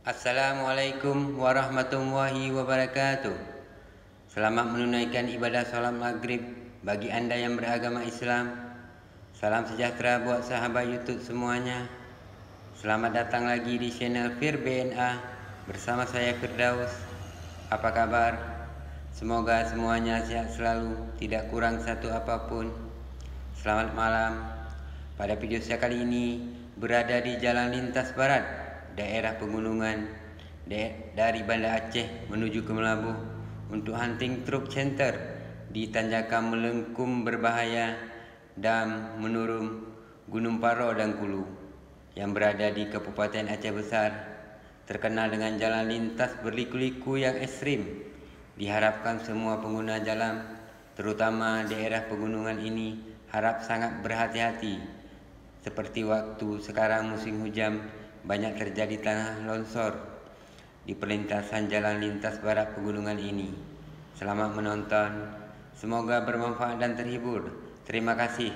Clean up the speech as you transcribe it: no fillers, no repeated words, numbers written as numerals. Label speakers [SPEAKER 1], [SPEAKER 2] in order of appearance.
[SPEAKER 1] Assalamualaikum warahmatullahi wabarakatuh. Selamat menunaikan ibadah salat maghrib bagi anda yang beragama Islam. Salam sejahtera buat sahabat YouTube semuanya. Selamat datang lagi di channel Fir BNA bersama saya Firdaus. Apa kabar? Semoga semuanya sehat selalu, tidak kurang satu apapun. Selamat malam. Pada video saya kali ini berada di Jalan Lintas Barat, daerah pegunungan dari Banda Aceh menuju ke Melabuh untuk hunting truk center di tanjakan melengkung berbahaya dan menurun Gunung Paro dan Kulu yang berada di Kabupaten Aceh Besar, terkenal dengan jalan lintas berliku-liku yang ekstrim. Diharapkan semua pengguna jalan, terutama daerah pegunungan ini, harap sangat berhati-hati. Seperti waktu sekarang musim hujan, banyak terjadi tanah longsor di perlintasan jalan lintas barat pegunungan ini. Selamat menonton, semoga bermanfaat dan terhibur. Terima kasih.